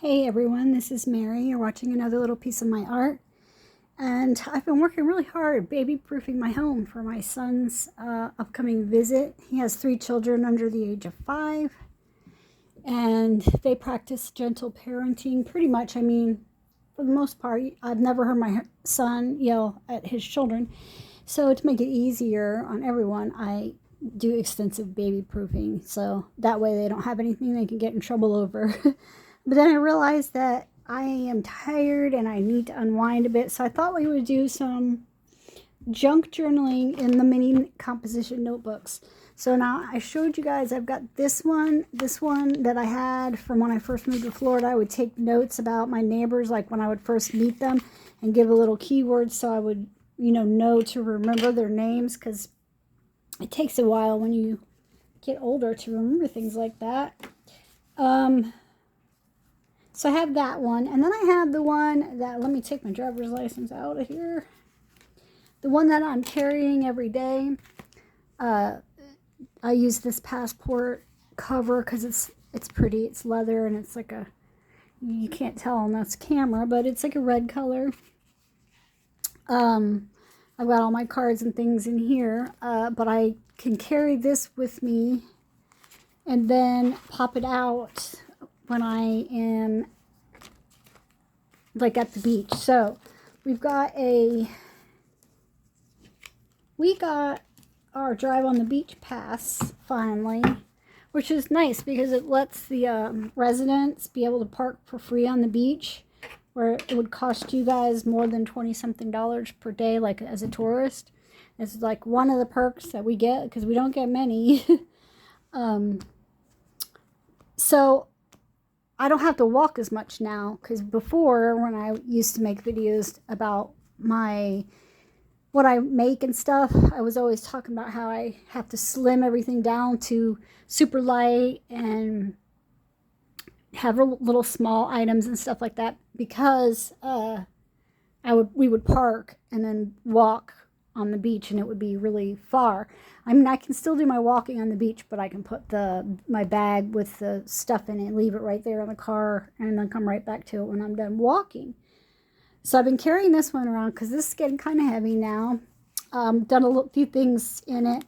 Hey everyone, this is Mary. You're watching another little piece of my art. And I've been working really hard baby-proofing my home for my son's upcoming visit. He has 3 children under the age of 5. And they practice gentle parenting pretty much. I mean, for the most part, I've never heard my son yell at his children. So to make it easier on everyone, I do extensive baby-proofing. So that way they don't have anything they can get in trouble over. But then I realized that I am tired and I need to unwind a bit. So I thought we would do some junk journaling in the mini composition notebooks. So now I showed you guys, I've got this one that I had from when I first moved to Florida. I would take notes about my neighbors, like when I would first meet them, and give a little keyword so I would, know to remember their names, because it takes a while when you get older to remember things like that. So I have that one, and then I have the one that, let me take my driver's license out of here. The one that I'm carrying every day. I use this passport cover because it's pretty. It's leather, and it's like you can't tell on this camera, but it's like a red color. I've got all my cards and things in here, but I can carry this with me and then pop it out when I am like at the beach. So we got our drive on the beach pass finally, which is nice because it lets the residents be able to park for free on the beach, where it would cost you guys more than $20-something per day, like as a tourist. It's like one of the perks that we get because we don't get many. So I don't have to walk as much now, because before, when I used to make videos about what I make and stuff, I was always talking about how I have to slim everything down to super light and have little small items and stuff like that, because we would park and then walk on the beach, and it would be really far. I mean, I can still do my walking on the beach, but I can put my bag with the stuff in it, leave it right there in the car, and then come right back to it when I'm done walking. So I've been carrying this one around because this is getting kind of heavy now. Done a few things in it.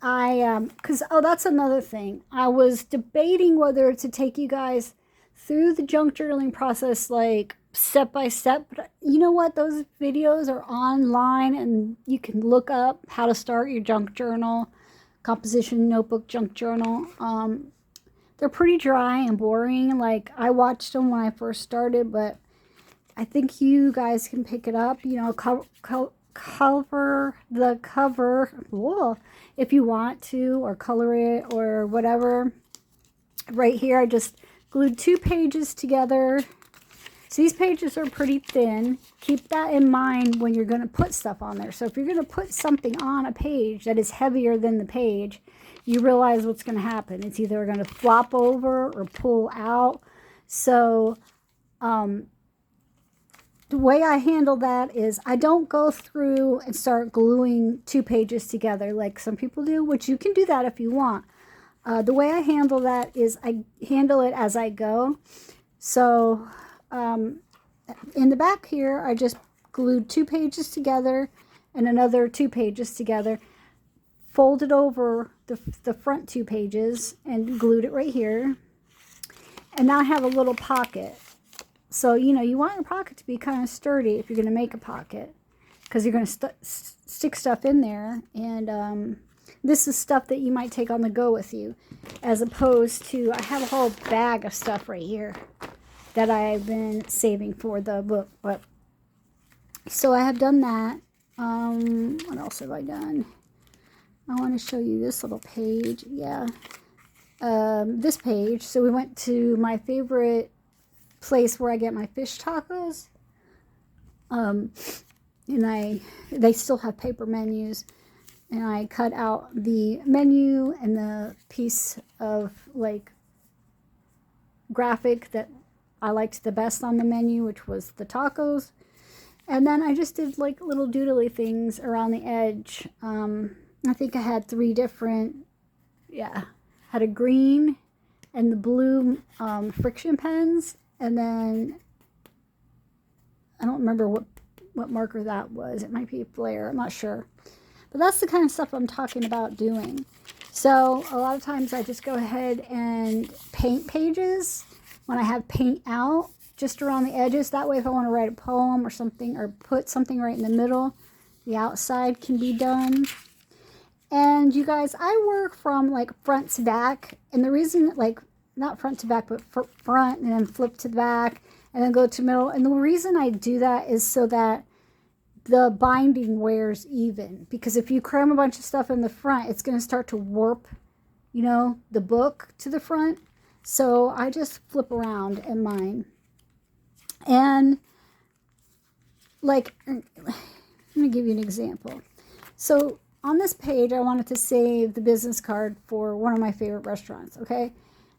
That's another thing. I was debating whether to take you guys through the junk journaling process, like step by step, but you know what, those videos are online and you can look up how to start your junk journal, composition notebook junk journal. They're pretty dry and boring. Like, I watched them when I first started, but I think you guys can pick it up, cover the cover, whoa, if you want to, or color it or whatever. Right here I just glued 2 pages together. So these pages are pretty thin. Keep that in mind when you're going to put stuff on there. So if you're going to put something on a page that is heavier than the page, you realize what's going to happen. It's either going to flop over or pull out. So the way I handle that is I don't go through and start gluing 2 pages together like some people do, which you can do that if you want. The way I handle that is I handle it as I go. So in the back here, I just glued 2 pages together and another 2 pages together, folded over the front 2 pages and glued it right here. And now I have a little pocket. So, you want your pocket to be kind of sturdy if you're going to make a pocket, because you're going to stick stuff in there. And this is stuff that you might take on the go with you, as opposed to, I have a whole bag of stuff right here that I've been saving for the book. But so I have done that. What else have I done? I want to show you this little page. Yeah. This page. So we went to my favorite place where I get my fish tacos. And they still have paper menus. And I cut out the menu and the piece of like graphic that I liked the best on the menu, which was the tacos. And then I just did like little doodly things around the edge. I think I had 3 different, had a green and the blue friction pens, And then I don't remember what marker that was. It might be Flair. I'm not sure. But that's the kind of stuff I'm talking about doing. So a lot of times I just go ahead and paint pages when I have paint out just around the edges. That way if I want to write a poem or something or put something right in the middle, the outside can be done. And you guys, I work from like front to back. And the reason, like, not front to back, but front and then flip to the back and then go to middle. And the reason I do that is so that the binding wears even. Because if you cram a bunch of stuff in the front, it's going to start to warp, you know, the book to the front. So I just flip around in mine. And like, let me give you an example. So on this page, I wanted to save the business card for one of my favorite restaurants, okay?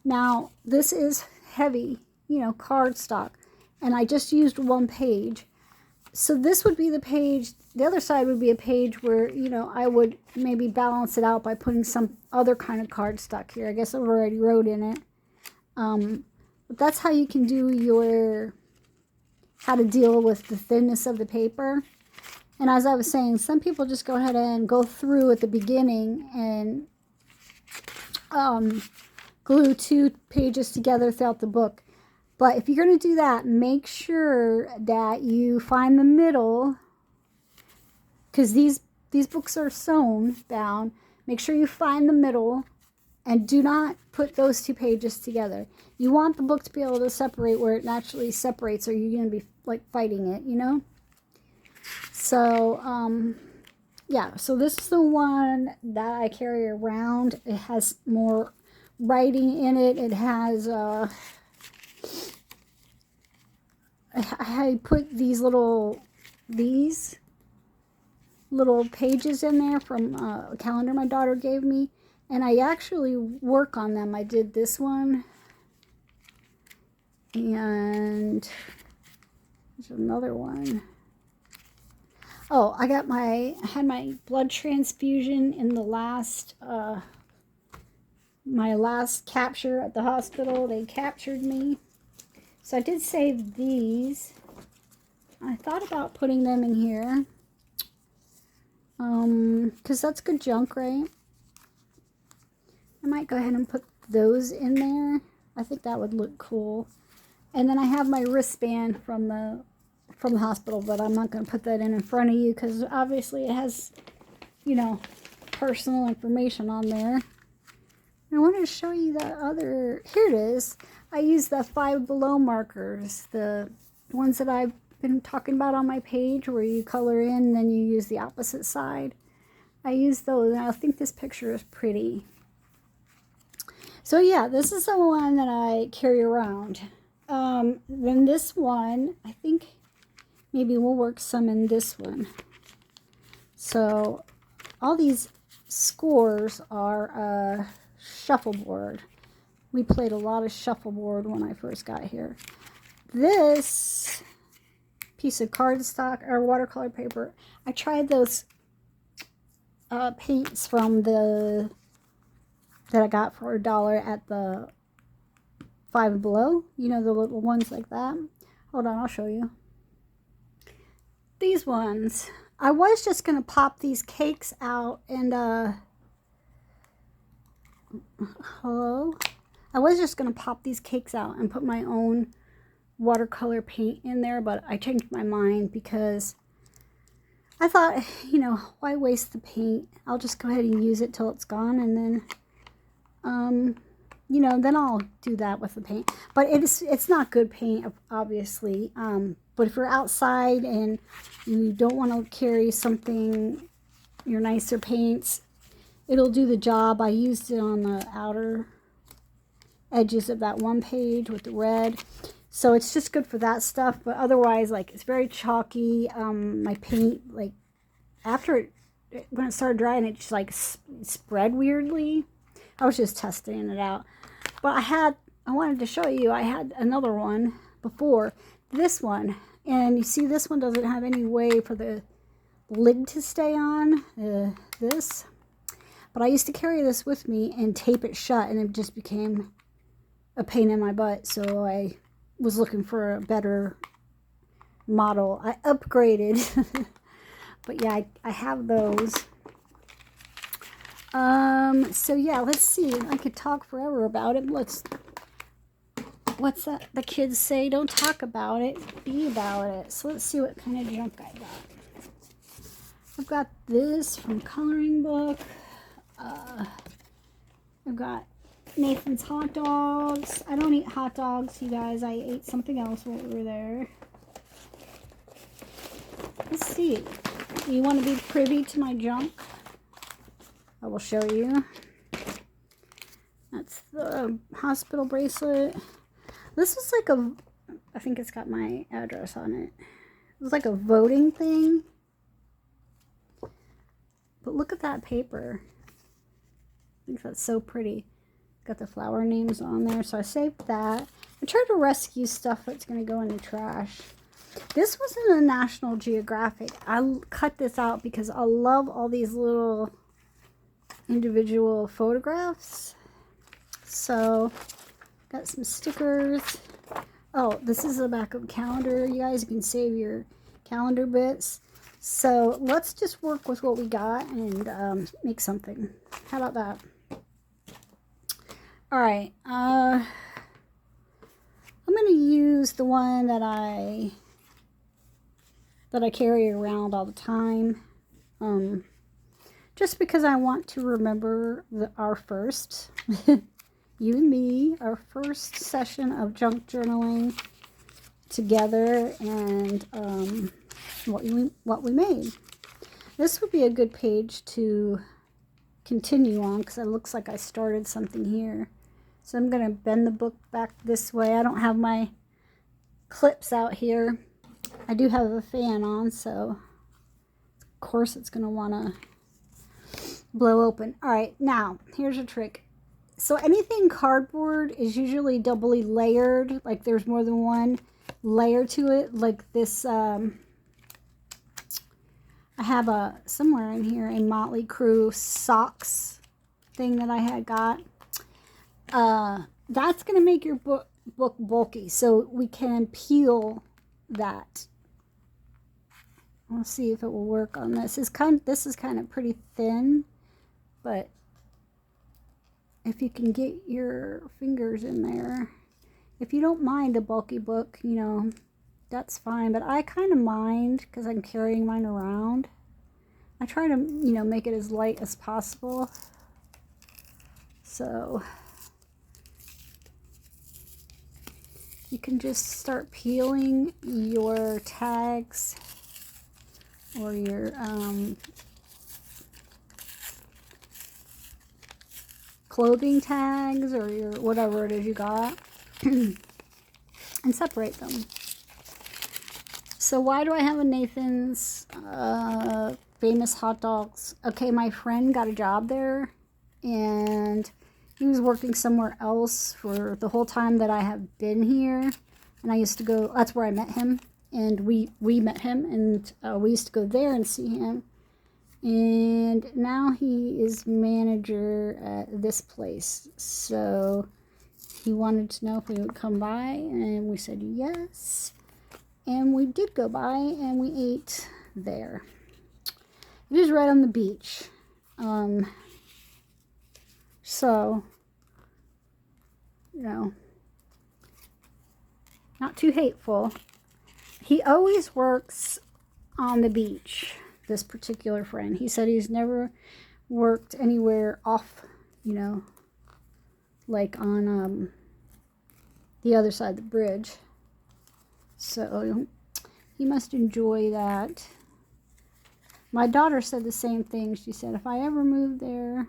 Now, this is heavy, you know, cardstock, and I just used one page. So this would be the page, the other side would be a page where, you know, I would maybe balance it out by putting some other kind of cardstock here. I guess I've already wrote in it. But that's how you can do your, how to deal with the thinness of the paper. And as I was saying, some people just go ahead and go through at the beginning and glue 2 pages together throughout the book. But if you're going to do that, make sure that you find the middle, because these books are sewn bound. Make sure you find the middle and do not put those 2 pages together. You want the book to be able to separate where it naturally separates, or you're going to be like fighting it, you know? So, yeah, so this is the one that I carry around. It has more writing in it. It has, I put these little pages in there from a calendar my daughter gave me. And I actually work on them. I did this one. And there's another one. Oh, I had my blood transfusion in the last, my last capture at the hospital. They captured me. So I did save these. I thought about putting them in here. Because that's good junk, right? I might go ahead and put those in there. I think that would look cool. And then I have my wristband from the hospital, but I'm not going to put that in front of you because obviously it has, you know, personal information on there. And I wanted to show you that other, here it is. I use the Five Below markers, the ones that I've been talking about on my page where you color in and then you use the opposite side. I use those, and I think this picture is pretty. So yeah, this is the one that I carry around. Then this one, I think maybe we'll work some in this one. So all these scores are shuffleboard. We played a lot of shuffleboard when I first got here. This piece of cardstock or watercolor paper, I tried those paints from that I got for $1 at the Five Below. You know, the little ones like that. Hold on, I'll show you. These ones. I was just going to pop these cakes out and, hello? I was just going to pop these cakes out and put my own watercolor paint in there, but I changed my mind because I thought, you know, why waste the paint? I'll just go ahead and use it till it's gone, and then, you know, then I'll do that with the paint. But it's not good paint, obviously. But if you're outside and you don't want to carry something, your nicer paints, it'll do the job. I used it on the outer edges of that one page with the red. So it's just good for that stuff. But otherwise, like, it's very chalky. My paint, like, after when it started drying, it just, like, spread weirdly. I was just testing it out. But I wanted to show you, I had another one before this one. And you see, this one doesn't have any way for the lid to stay on, this. But I used to carry this with me and tape it shut, and it just became a pain in my butt. So I was looking for a better model. I upgraded. But yeah, I have those. So yeah, let's see. I could talk forever about it. What's that the kids say? Don't talk about it, be about it. So let's see what kind of junk I got. I've got this from Coloring Book. I've got Nathan's hot dogs. I don't eat hot dogs, you guys. I ate something else while we were there. Let's see. You want to be privy to my junk? I will show you. That's the hospital bracelet. This was like I think it's got my address on it. It was like a voting thing. But look at that paper. I think that's so pretty. Got the flower names on there. So I saved that. I tried to rescue stuff that's going to go in the trash. This was in a National Geographic. I cut this out because I love all these little individual photographs. So, got some stickers. Oh, this is the back of a calendar. You guys can save your calendar bits. So, let's just work with what we got and make something. How about that? Alright, I'm going to use the one that I carry around all the time. Just because I want to remember our first, you and me, our first session of junk journaling together, and what we made. This would be a good page to continue on because it looks like I started something here. So I'm going to bend the book back this way. I don't have my clips out here. I do have a fan on, so of course it's going to want to blow open. All right, now here's a trick. So anything cardboard is usually doubly layered, like there's more than one layer to it. Like this, I have somewhere in here a Motley Crue socks thing that I had got. That's going to make your book bulky, so we can peel that. We'll see if it will work on this. This is kind of pretty thin, but if you can get your fingers in there, if you don't mind a bulky book, you know, that's fine. But I kind of mind because I'm carrying mine around. I try to, you know, make it as light as possible. So you can just start peeling your tags or your clothing tags or your whatever it is you got and separate them. So why do I have a Nathan's famous hot dogs? Okay, my friend got a job there and he was working somewhere else for the whole time that I have been here, and I used to go, that's where I met him, and we met him, and we used to go there and see him. And now he is manager at this place. So he wanted to know if we would come by, and we said yes. And we did go by, and we ate there. It is right on the beach. So, you know, not too hateful. He always works on the beach. This particular friend, he said he's never worked anywhere off, you know, like on the other side of the bridge. So he must enjoy that. My daughter said the same thing. She said, if I ever move there,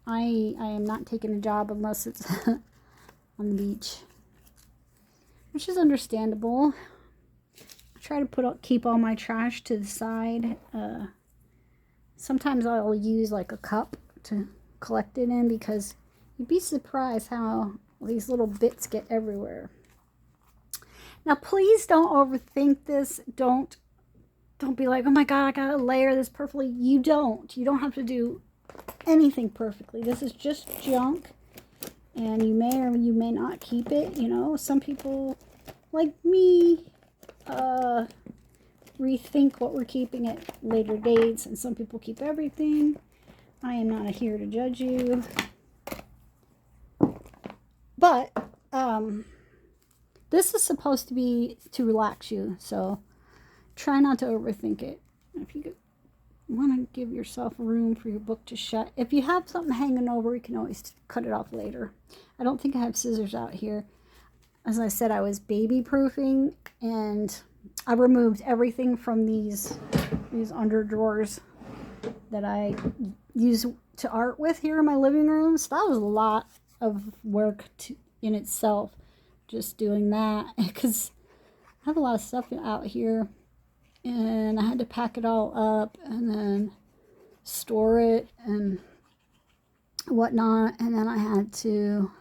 I am not taking a job unless it's on the beach, which is understandable. Try to keep all my trash to the side. Sometimes I'll use like a cup to collect it in, because you'd be surprised how these little bits get everywhere. Now please don't overthink this. Don't be like, oh my god, I gotta layer this perfectly. You don't have to do anything perfectly. This is just junk, And you may or you may not keep it. You know, some people like me rethink what we're keeping at later dates, and some people keep everything. I am not here to judge you. But this is supposed to be to relax you, so try not to overthink it. If you want to give yourself room for your book to shut. If you have something hanging over, you can always cut it off later. I don't think I have scissors out here. As I said, I was baby proofing, and I removed everything from these under drawers that I use to art with here in my living room. So that was a lot of work in itself, just doing that, because I have a lot of stuff out here, and I had to pack it all up and then store it and whatnot. And then I had to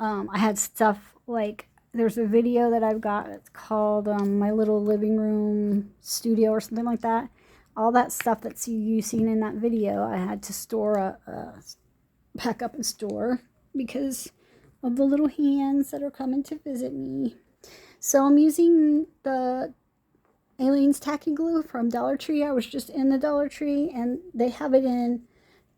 I had stuff like, there's a video that I've got, it's called my little living room studio or something like that. All that stuff that's you seen in that video, I had to store pack up and store because of the little hands that are coming to visit me. So I'm using the Aleene's Tacky Glue from Dollar Tree. I was just in the Dollar Tree, and they have it in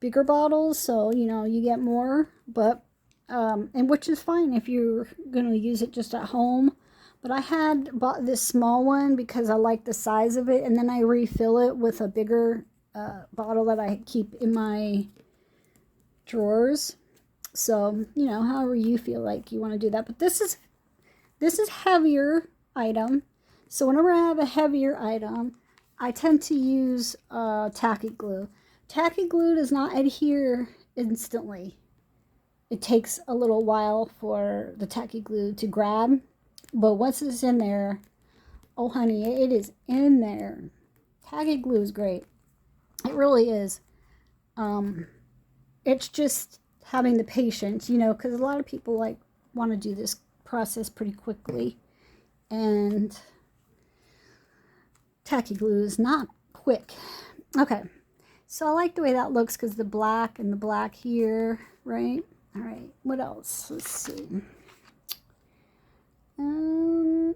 bigger bottles, so you know you get more, but and which is fine if you're going to use it just at home. But I had bought this small one because I like the size of it, and then I refill it with a bigger bottle that I keep in my drawers. So, you know, however you feel like you want to do that. But this is heavier item. So whenever I have a heavier item, I tend to use tacky glue. Tacky glue does not adhere instantly. It takes a little while for the tacky glue to grab, but once it's in there, oh honey, it is in there. Tacky glue is great. It really is. It's just having the patience, you know, because a lot of people like want to do this process pretty quickly, and tacky glue is not quick. Okay, so I like the way that looks because the black and the black here, right? All right, what else? Let's see. What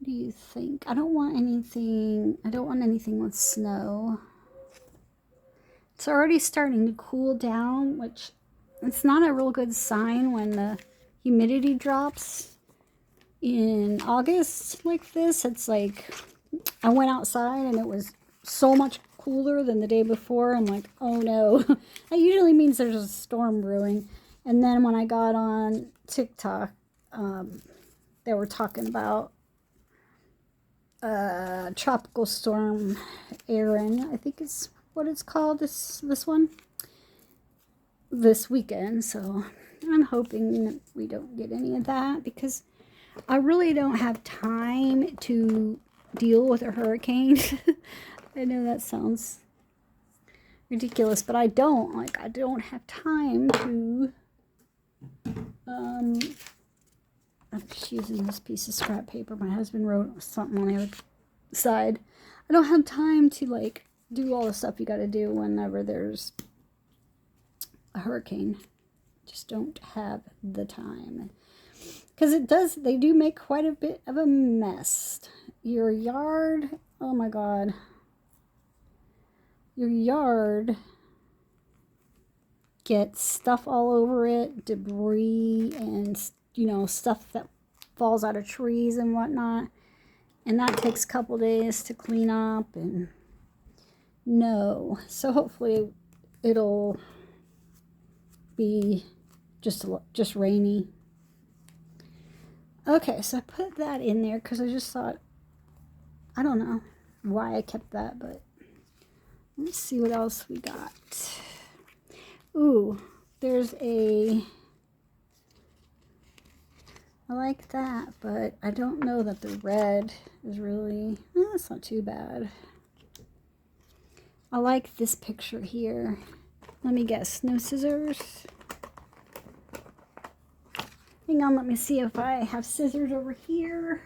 do you think? I don't want anything with snow. It's already starting to cool down, which it's not a real good sign when the humidity drops in August like this. It's like I went outside and it was so much cooler than the day before. I'm like, oh no. That usually means there's a storm brewing. And then when I got on TikTok, they were talking about tropical storm Erin, I think is what it's called, this weekend. So I'm hoping that we don't get any of that, because I really don't have time to deal with a hurricane. I know that sounds ridiculous, but I don't have time to I'm just using this piece of scrap paper. My husband wrote something on the other side. I don't have time to like do all the stuff you got to do whenever there's a hurricane. Just don't have the time, because they do make quite a bit of a mess. Your yard, oh my god, your yard gets stuff all over it, debris and, you know, stuff that falls out of trees and whatnot, and that takes a couple days to clean up. And no, so hopefully it'll be just rainy. Okay, so I put that in there because I just thought, I don't know why I kept that, but let's see what else we got. Ooh, I like that, but I don't know that the red is really, that's not too bad. I like this picture here. Let me guess, no scissors? Hang on, let me see if I have scissors over here.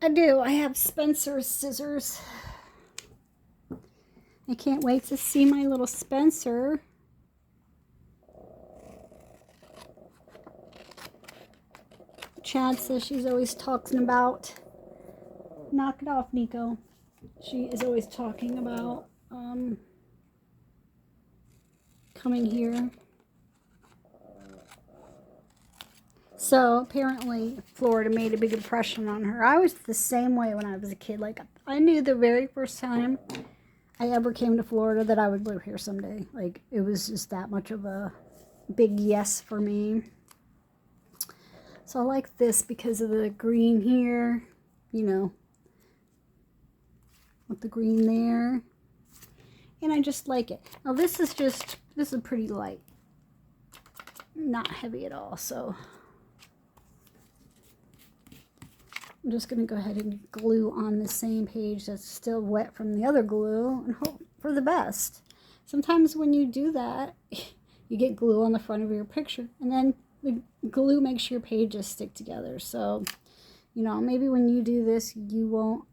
I do. I have Spencer's scissors. I can't wait to see my little Spencer. Chad says she's always talking about, knock it off, Nico. She is always talking about coming here. So apparently Florida made a big impression on her. I was the same way when I was a kid. Like, I knew the very first time I ever came to Florida that I would live here someday. Like, it was just that much of a big yes for me. So I like this because of the green here, you know, with the green there. And I just like it. Now this is pretty light. Not heavy at all, so I'm just going to go ahead and glue on the same page that's still wet from the other glue and hope for the best. Sometimes when you do that, you get glue on the front of your picture, and then the glue makes your pages stick together. So, you know, maybe when you do this, you won't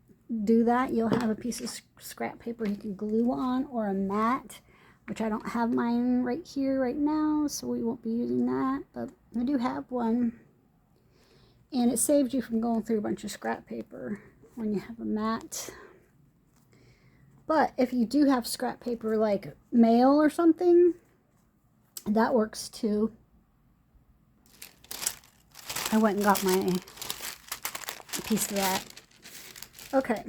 do that. You'll have a piece of scrap paper you can glue on, or a mat, which I don't have mine right here right now, so we won't be using that, but I do have one. And it saves you from going through a bunch of scrap paper when you have a mat. But if you do have scrap paper like mail or something, that works too. I went and got my piece of that. Okay.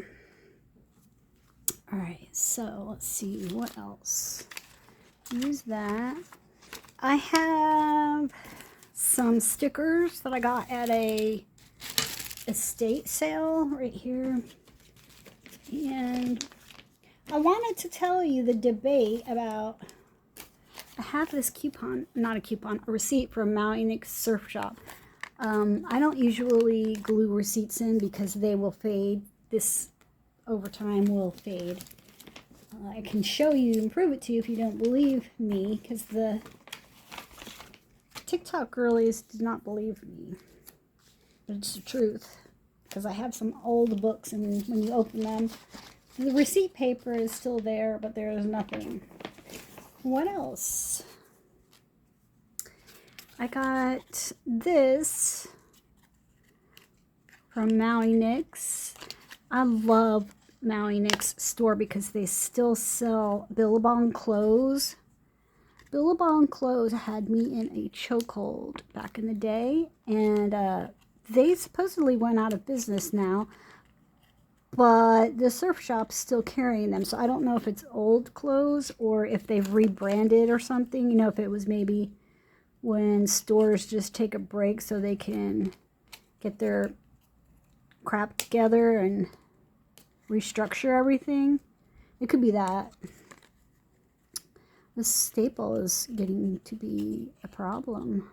Alright, so let's see what else. Use that. I have some stickers that I got at a estate sale right here, and I wanted to tell you the debate about, I have this coupon, not a coupon, a receipt from Maui Nick's Surf Shop. I don't usually glue receipts in because they will fade. This over time will fade. I can show you and prove it to you if you don't believe me, because the TikTok girlies do not believe me, but it's the truth, because I have some old books, and when you open them, the receipt paper is still there, but there is nothing. What else? I got this from Maui Nick's. I love Maui Nick's store because they still sell Billabong clothes. Billabong clothes had me in a chokehold back in the day, and they supposedly went out of business now, but the surf shop's still carrying them, so I don't know if it's old clothes or if they've rebranded or something. You know, if it was maybe when stores just take a break so they can get their crap together and restructure everything. It could be that. This staple is getting to be a problem.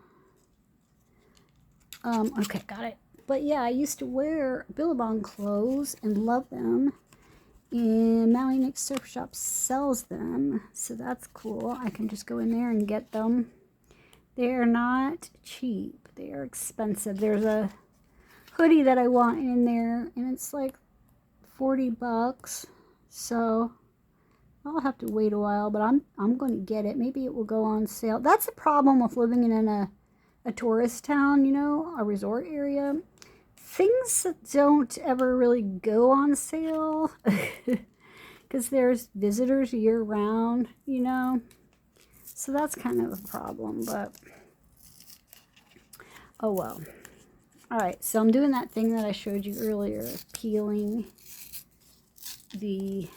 Okay, got it. But yeah, I used to wear Billabong clothes and love them. And Maui Nick's Surf Shop sells them, so that's cool. I can just go in there and get them. They're not cheap. They are expensive. There's a hoodie that I want in there, and it's like 40 bucks. So I'll have to wait a while, but I'm going to get it. Maybe it will go on sale. That's the problem with living in a tourist town, you know, a resort area. Things don't ever really go on sale because there's visitors year round, you know. So that's kind of a problem, but oh well. All right, so I'm doing that thing that I showed you earlier, peeling the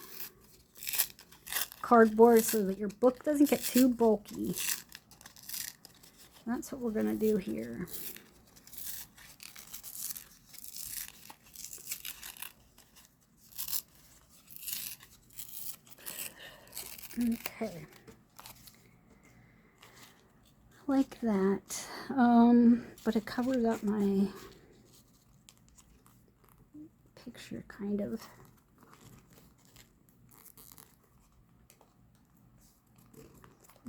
cardboard so that your book doesn't get too bulky. That's what we're going to do here. Okay. Like that. But it covers up my picture, kind of.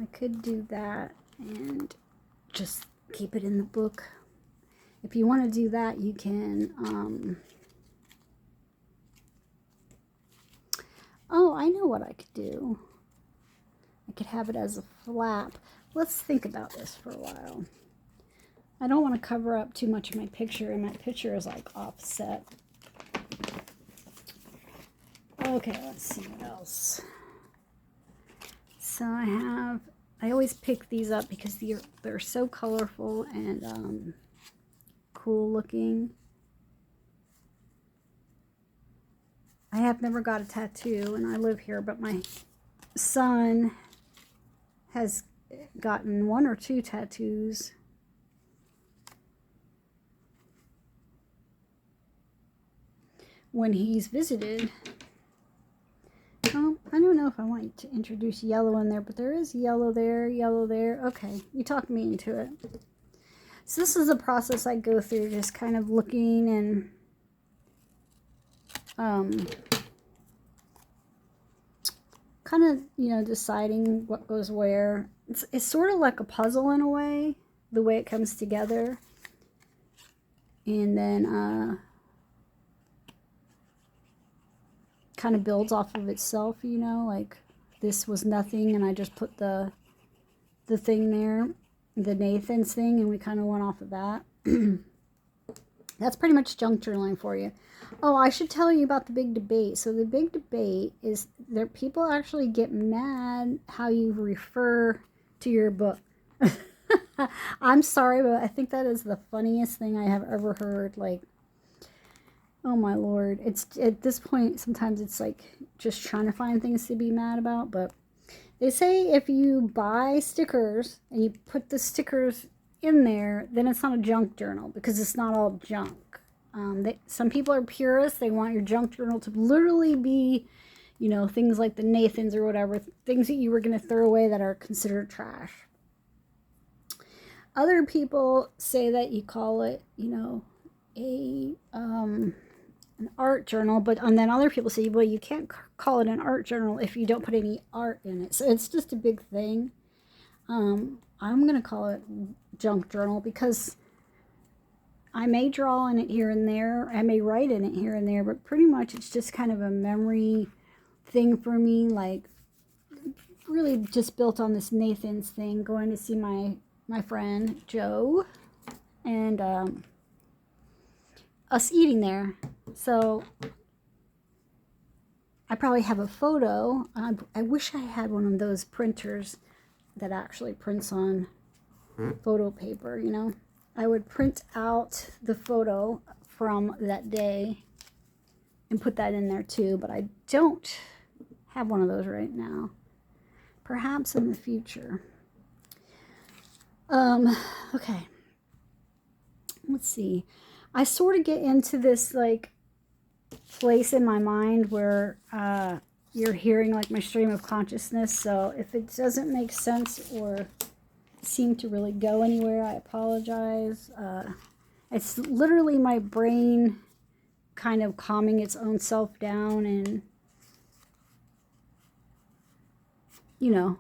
I could do that and just keep it in the book. If you want to do that, you can Oh, I know what I could do. I could have it as a flap. Let's think about this for a while. I don't want to cover up too much of my picture, and my picture is like offset. Okay, let's see what else. So I always pick these up because they're so colorful and cool looking. I have never got a tattoo, and I live here, but my son has gotten 1 or 2 tattoos. When he's visited. Oh, I don't know if I want to introduce yellow in there, but there is yellow there, yellow there. Okay, you talked me into it. So this is a process I go through, just kind of looking and kind of, you know, deciding what goes where. It's sort of like a puzzle in a way, the way it comes together. And then kind of builds off of itself, you know, like this was nothing and I just put the thing there, the Nathan's thing, and we kind of went off of that. That's pretty much junk journaling for you. Oh, I should tell you about the big debate. So the big debate is that people actually get mad how you refer to your book. I'm sorry, but I think that is the funniest thing I have ever heard. Like, oh my Lord. It's at this point, sometimes it's like just trying to find things to be mad about. But they say if you buy stickers and you put the stickers in there, then it's not a junk journal because it's not all junk. Some people are purists. They want your junk journal to literally be, you know, things like the Nathans or whatever, things that you were going to throw away that are considered trash. Other people say that you call it, you know, an art journal, and then other people say, well, you can't call it an art journal if you don't put any art in it. So it's just a big thing. I'm going to call it junk journal because I may draw in it here and there. I may write in it here and there, but pretty much it's just kind of a memory thing for me, like really just built on this Nathan's thing, going to see my friend Joe and us eating there. So I probably have a photo. I wish I had one of those printers that actually prints on photo paper, you know. I would print out the photo from that day and put that in there too, but I don't have one of those right now. Perhaps in the future. Okay. Let's see. I sort of get into this like place in my mind where you're hearing like my stream of consciousness. So if it doesn't make sense or seem to really go anywhere, I apologize. It's literally my brain kind of calming its own self down and, you know,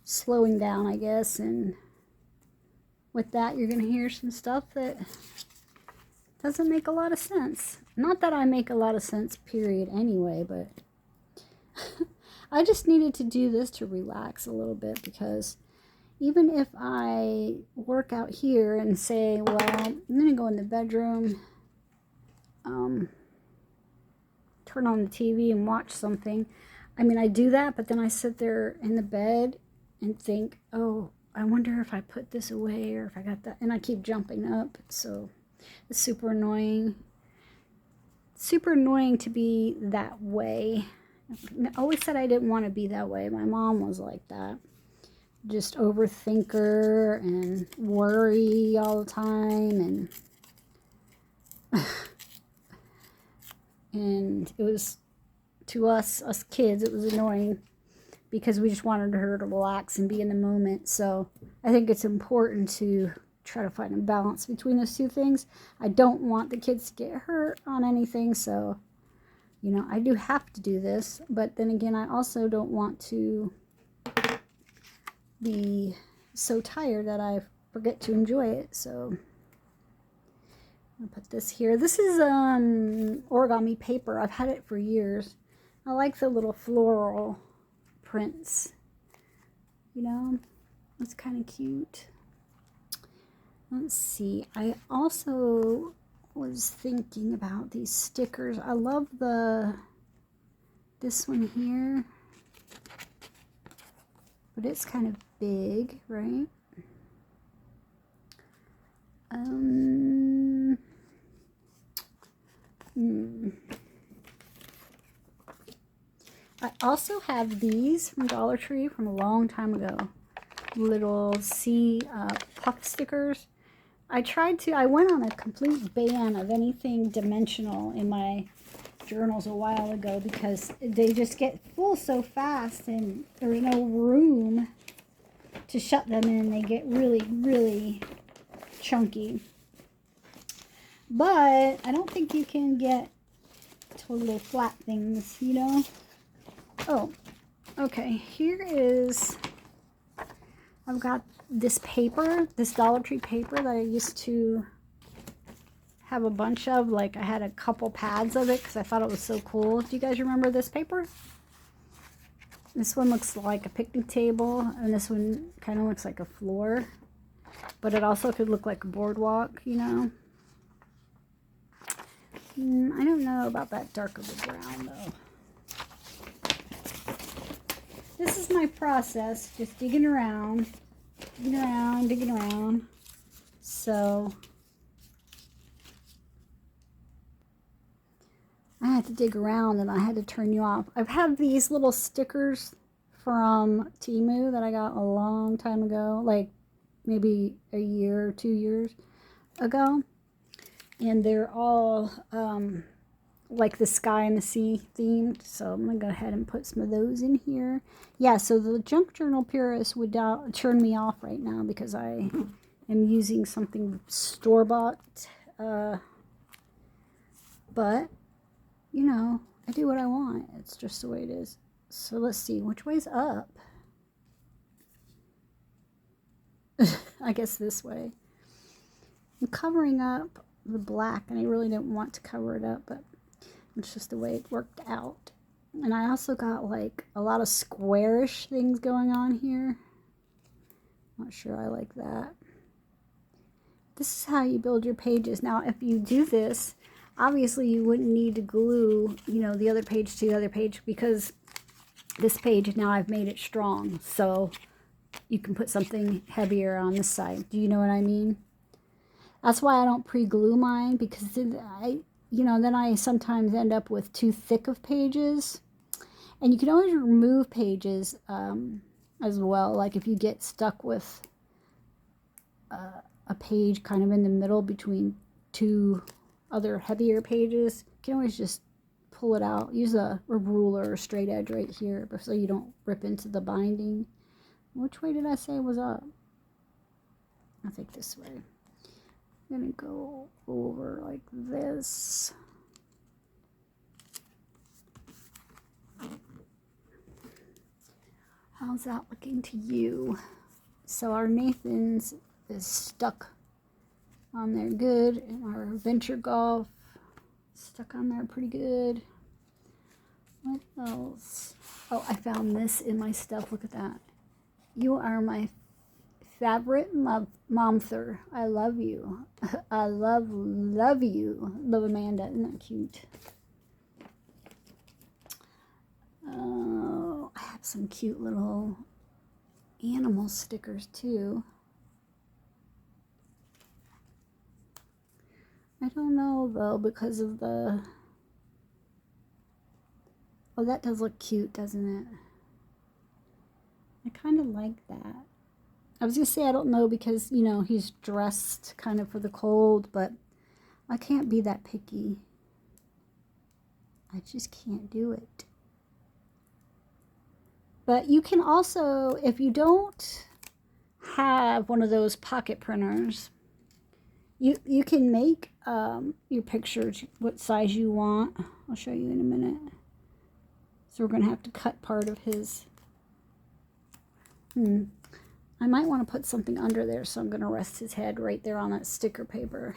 slowing down, I guess. And with that, you're going to hear some stuff that doesn't make a lot of sense. Not that I make a lot of sense, period, anyway, but I just needed to do this to relax a little bit, because even if I work out here and say, well, I'm going to go in the bedroom, turn on the TV and watch something. I mean, I do that, but then I sit there in the bed and think, oh, I wonder if I put this away or if I got that. And I keep jumping up. So it's super annoying. Super annoying to be that way. I always said I didn't want to be that way. My mom was like that. Just overthinker and worry all the time. And it was, to us kids, it was annoying because we just wanted her to relax and be in the moment. So I think it's important to try to find a balance between those two things. I don't want the kids to get hurt on anything, so you know, I do have to do this, but then again, I also don't want to be so tired that I forget to enjoy it. So I'll put this here. This is origami paper. I've had it for years. I like the little floral prints. You know, it's kind of cute. Let's see. I also was thinking about these stickers. I love this one here, but it's kind of big, right? I also have these from Dollar Tree from a long time ago. Little puff stickers. I went on a complete ban of anything dimensional in my journals a while ago because they just get full so fast and there's no room to shut them in. They get really, really chunky. But I don't think you can get totally flat things, you know? Oh, okay. Here is, I've got this paper, this Dollar Tree paper that I used to have a bunch of. Like, I had a couple pads of it because I thought it was so cool. Do you guys remember this paper? This one looks like a picnic table, and this one kind of looks like a floor. But it also could look like a boardwalk, you know? I don't know about that dark of a brown, though. This is my process, just digging around. Digging around. So I had to dig around and I had to turn you off. I've had these little stickers from Temu that I got a long time ago, like maybe a year or 2 years ago. And they're all like the sky and the sea themed. So I'm going to go ahead and put some of those in here. Yeah, so the Junk Journal Purist would turn me off right now because I am using something store-bought. But, you know, I do what I want. It's just the way it is. So let's see, which way's up? I guess this way. I'm covering up the black, and I really didn't want to cover it up, but it's just the way it worked out. And I also got like a lot of squarish things going on here. Not sure I like that. This is how you build your pages. Now, if you do this, obviously you wouldn't need to glue, you know, the other page to the other page, because this page, now I've made it strong. So you can put something heavier on this side. Do you know what I mean? That's why I don't pre-glue mine, because then I sometimes end up with too thick of pages. And you can always remove pages as well. Like if you get stuck with a page kind of in the middle between two other heavier pages, you can always just pull it out. Use a ruler or straight edge right here so you don't rip into the binding. Which way did I say was up? I think this way. I'm going to go over like this. How's that looking to you? So our Nathan's is stuck on there good, and our Venture Golf stuck on there pretty good. What else? Oh, I found this in my stuff. Look at that. You are my favorite momther. I love you. I love you. Love Amanda. Isn't that cute? Oh, I have some cute little animal stickers too. I don't know though, because of the... Oh, that does look cute, doesn't it? I kind of like that. I was going to say I don't know because, you know, he's dressed kind of for the cold, but I can't be that picky. I just can't do it. But you can also, if you don't have one of those pocket printers, you can make your pictures what size you want. I'll show you in a minute. So we're going to have to cut part of his... I might want to put something under there, so I'm going to rest his head right there on that sticker paper.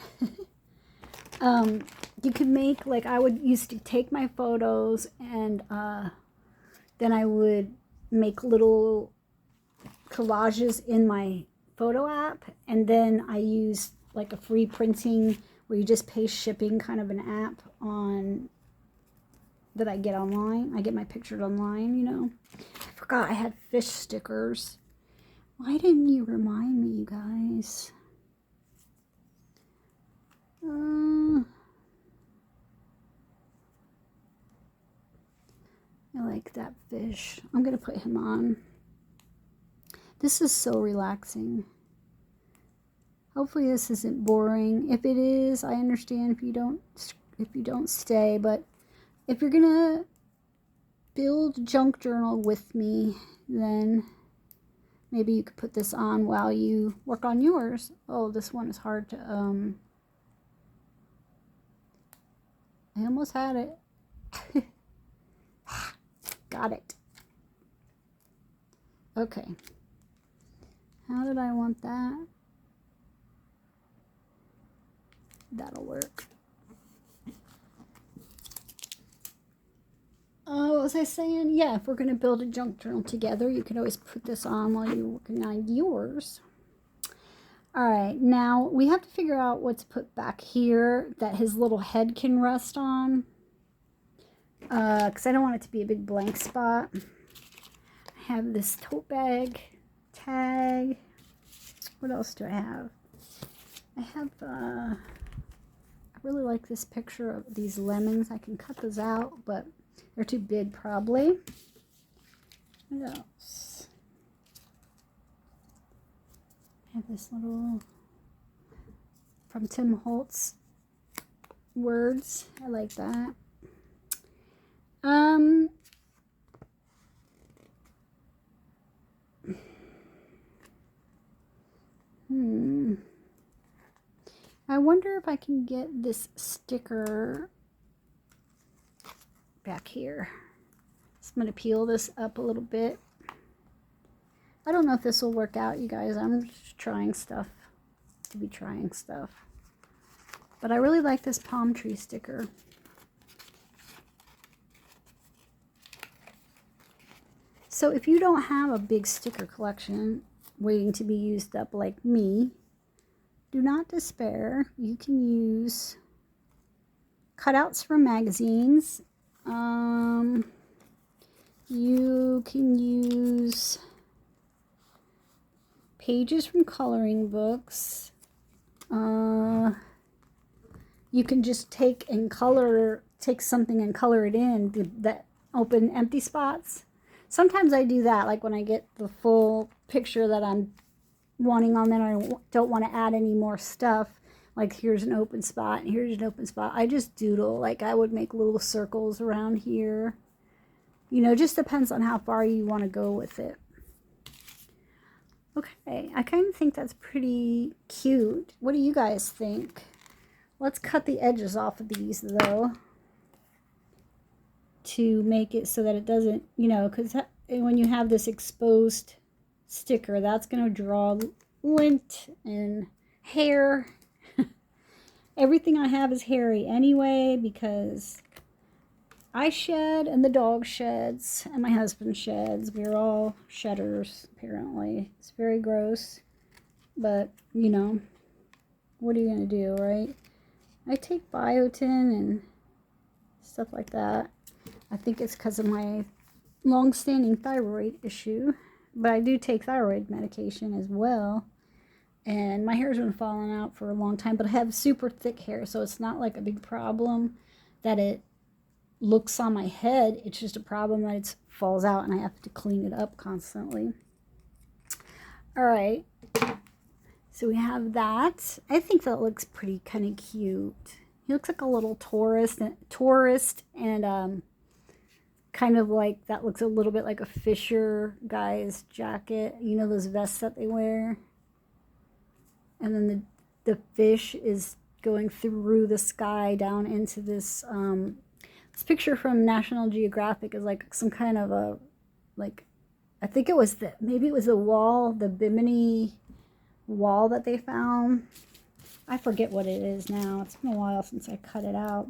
You could make, like, I would used to take my photos and then I would make little collages in my photo app, and then I use like a free printing where you just pay shipping kind of an app on that I get online. I get my pictures online, you know. I forgot I had fish stickers. Why didn't you remind me, you guys? I like that fish. I'm gonna put him on. This is so relaxing. Hopefully this isn't boring. If it is, I understand if you don't stay, but if you're gonna build junk journal with me, then maybe you could put this on while you work on yours. Oh, this one is hard to I almost had it. Got it. Okay. How did I want that? That'll work. Oh, what was I saying? Yeah, if we're going to build a junk journal together, you can always put this on while you're working on yours. All right, now we have to figure out what to put back here that his little head can rest on. Because I don't want it to be a big blank spot. I have this tote bag tag. What else do I have? I have, I really like this picture of these lemons. I can cut those out, but they're too big probably. What else? I have this little, from Tim Holtz words. I like that. I wonder if I can get this sticker back here. So I'm going to peel this up a little bit. I don't know if this will work out, you guys. I'm just trying stuff to be trying stuff. But I really like this palm tree sticker. So if you don't have a big sticker collection waiting to be used up like me, do not despair. You can use cutouts from magazines. You can use pages from coloring books. You can just take something and color it in, that open empty spots. Sometimes I do that, like when I get the full picture that I'm wanting on there, I don't want to add any more stuff. Like here's an open spot and here's an open spot. I just doodle. Like I would make little circles around here. You know, just depends on how far you want to go with it. Okay, I kind of think that's pretty cute. What do you guys think? Let's cut the edges off of these though, to make it so that it doesn't, you know, because when you have this exposed sticker, that's going to draw lint and hair. Everything I have is hairy anyway, because I shed and the dog sheds and my husband sheds. We're all shedders, apparently. It's very gross, but you know, what are you going to do, right? I take biotin and stuff like that. I think it's because of my long-standing thyroid issue, but I do take thyroid medication as well. And my hair's been falling out for a long time, but I have super thick hair, so it's not like a big problem that it looks on my head. It's just a problem that it falls out and I have to clean it up constantly. All right, so we have that. I think that looks pretty kind of cute. He looks like a little tourist and kind of like, that looks a little bit like a fisher guy's jacket. You know those vests that they wear? And then the fish is going through the sky down into this, this picture from National Geographic is like some kind of a, like, I think it was maybe it was the wall, the Bimini wall that they found. I forget what it is now. It's been a while since I cut it out.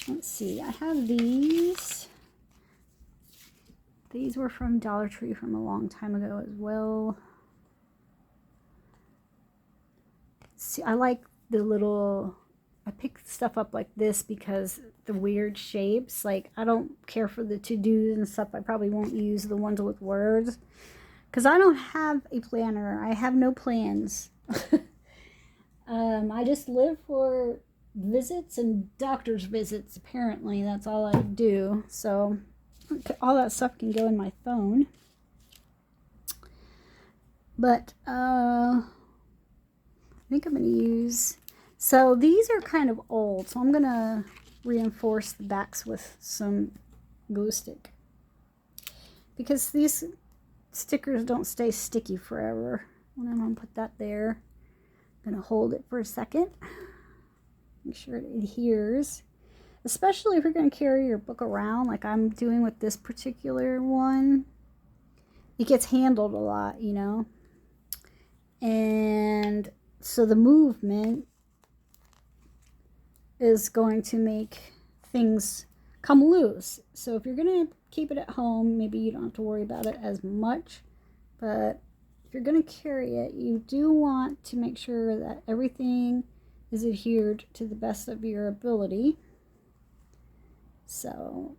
Let's see. I have these. These were from Dollar Tree from a long time ago as well. See, I like the little... I pick stuff up like this because the weird shapes. Like, I don't care for the to-dos and stuff. I probably won't use the ones with words. Because I don't have a planner. I have no plans. I just live for visits and doctor's visits, apparently. That's all I do. So, all that stuff can go in my phone. But, I think I'm going to use... So, these are kind of old. So, I'm going to reinforce the backs with some glue stick. Because these stickers don't stay sticky forever. And I'm going to put that there. I'm going to hold it for a second. Make sure it adheres. Especially if you're going to carry your book around like I'm doing with this particular one. It gets handled a lot, you know. And so the movement is going to make things come loose. So if you're going to keep it at home, maybe you don't have to worry about it as much. But if you're going to carry it, you do want to make sure that everything is adhered to the best of your ability. So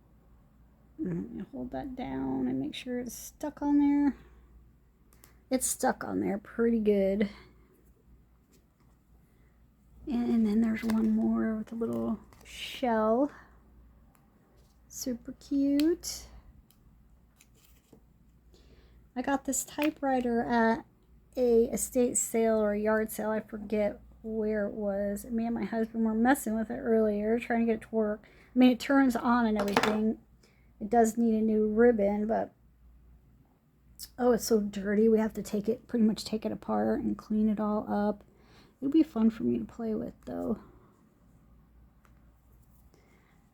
I'm going to hold that down and make sure it's stuck on there. It's stuck on there pretty good. And then there's one more with a little shell. Super cute. I got this typewriter at a estate sale or a yard sale. I forget where it was. Me and my husband were messing with it earlier, trying to get it to work. I mean, it turns on and everything. It does need a new ribbon, but oh, it's so dirty. We have to pretty much take it apart and clean it all up. It would be fun for me to play with, though.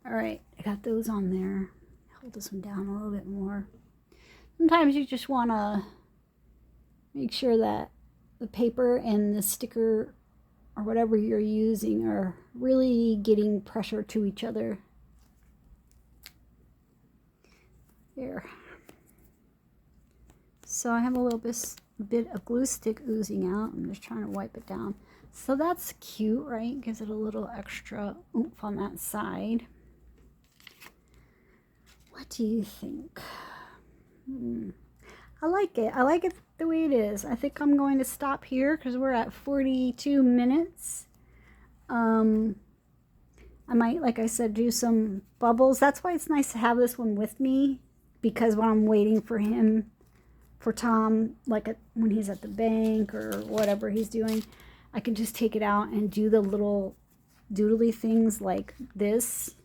All right, I got those on there. Hold this one down a little bit more. Sometimes you just want to make sure that the paper and the sticker or whatever you're using are really getting pressure to each other. There. So I have a little bit of glue stick oozing out. I'm just trying to wipe it down. So that's cute, right? Gives it a little extra oomph on that side. What do you think? I like it. I like it the way it is. I think I'm going to stop here because we're at 42 minutes. I might, like I said, do some bubbles. That's why it's nice to have this one with me, because when I'm waiting for him, for Tom, like when he's at the bank or whatever he's doing, I can just take it out and do the little doodly things like this,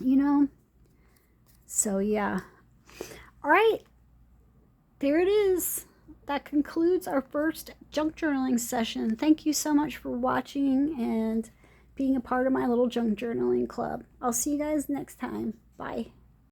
you know? So, yeah. All right. There it is. That concludes our first junk journaling session. Thank you so much for watching and being a part of my little junk journaling club. I'll see you guys next time. Bye.